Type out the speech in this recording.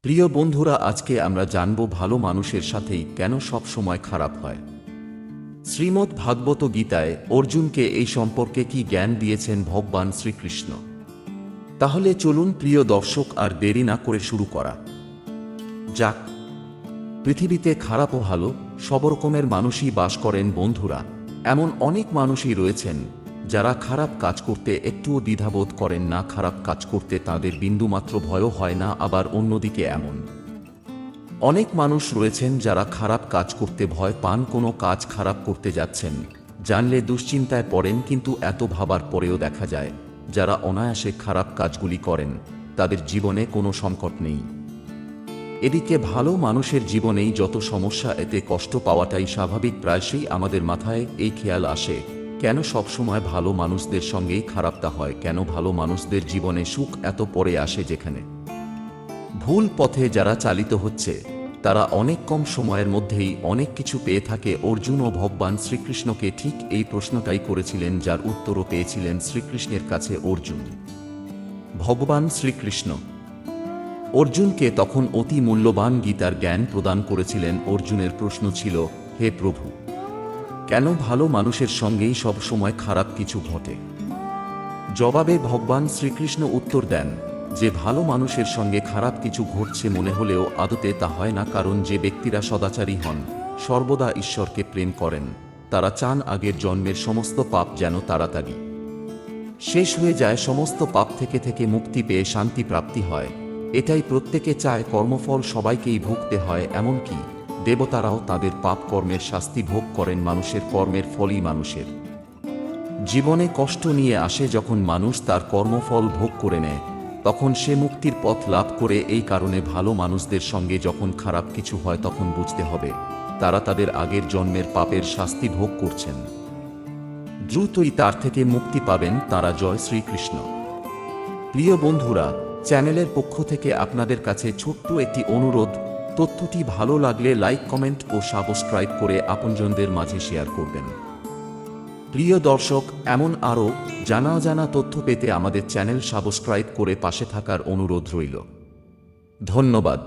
প্রিয় বন্ধুরা, আজকে আমরা জানব ভালো মানুষের সাথেই কেন সব সময় খারাপ হয়। শ্রীমদ্ ভাগবত গীতায় অর্জুনকে এই সম্পর্কে কি জ্ঞান দিয়েছেন ভগবান শ্রীকৃষ্ণ। তাহলে চলুন প্রিয় দর্শক, আর দেরি না করে শুরু করা যাক। পৃথিবীতে খারাপ ও ভালো সব রকমের মানুষই বাস করেন বন্ধুরা। এমন অনেক মানুষই রয়েছেন যারা খারাপ কাজ করতে একটুও দ্বিধাবোধ করেন না, খারাপ কাজ করতে তাদের বিন্দুমাত্র ভয়ও হয় না। আবার অন্যদিকে এমন অনেক মানুষ রয়েছেন যারা খারাপ কাজ করতে ভয় পান। কোনো কাজ খারাপ করতে যাচ্ছেন জানলে দুশ্চিন্তায় পড়েন, কিন্তু এত ভাবার পরেও দেখা যায় যারা অনায়াসে খারাপ কাজগুলি করেন তাদের জীবনে কোনো সংকট নেই। এদিকে ভালো মানুষের জীবনেই যত সমস্যা, এতে কষ্ট পাওয়াটাই স্বাভাবিক। প্রায়শই আমাদের মাথায় এই খেয়াল আসে, কেন সবসময় ভালো মানুষদের সঙ্গেই খারাপটা হয়, কেন ভালো মানুষদের জীবনে সুখ এত পরে আসে। যেখানে ভুল পথে যারা চালিত হচ্ছে তারা অনেক কম সময়ের মধ্যেই অনেক কিছু পেয়ে থাকে। অর্জুনও ভগবান শ্রীকৃষ্ণকে ঠিক এই প্রশ্নটাই করেছিলেন, যার উত্তরও পেয়েছিলেন শ্রীকৃষ্ণের কাছে। অর্জুন ভগবান শ্রীকৃষ্ণ অর্জুনকে তখন অতি মূল্যবান গীতার জ্ঞান প্রদান করেছিলেন। অর্জুনের প্রশ্ন ছিল, হে প্রভু, কেন ভালো মানুষের সঙ্গেই সব সময় খারাপ কিছু ঘটে? জবাবে ভগবান শ্রীকৃষ্ণ উত্তর দেন যে ভালো মানুষের সঙ্গে খারাপ কিছু ঘটছে মনে হলেও আদতে তা হয় না। কারণ যে ব্যক্তিরা সদাচারী হন, সর্বদা ঈশ্বরকে প্রেম করেন, তারা চান আগের জন্মের সমস্ত পাপ যেন তাড়াতাড়ি শেষ হয়ে যায়, সমস্ত পাপ থেকে মুক্তি পেয়ে শান্তি প্রাপ্তি হয়। এটাই প্রত্যেকে চায়। কর্মফল সবাইকেই ভুগতে হয়, এমনকি দেবতারাও তাদের পাপ কর্মের শাস্তি ভোগ করেন। মানুষের কর্মের ফলই মানুষের জীবনে কষ্ট নিয়ে আসে। যখন মানুষ তার কর্মফল ভোগ করে নেয় তখন সে মুক্তির পথ লাভ করে। এই কারণে ভালো মানুষদের সঙ্গে যখন খারাপ কিছু হয় তখন বুঝতে হবে তারা তাদের আগের জন্মের পাপের শাস্তি ভোগ করছেন, দ্রুতই তার থেকে মুক্তি পাবেন তারা। জয় শ্রীকৃষ্ণ। প্রিয় বন্ধুরা, চ্যানেলের পক্ষ থেকে আপনাদের কাছে ছোট্ট একটি অনুরোধ, তথ্যটি ভালো লাগলে লাইক, কমেন্ট ও সাবস্ক্রাইব করে আপনজনদের মাঝে শেয়ার করবেন। প্রিয় দর্শক, এমন আরও জানা তথ্য পেতে আমাদের চ্যানেল সাবস্ক্রাইব করে পাশে থাকার অনুরোধ রইল। ধন্যবাদ।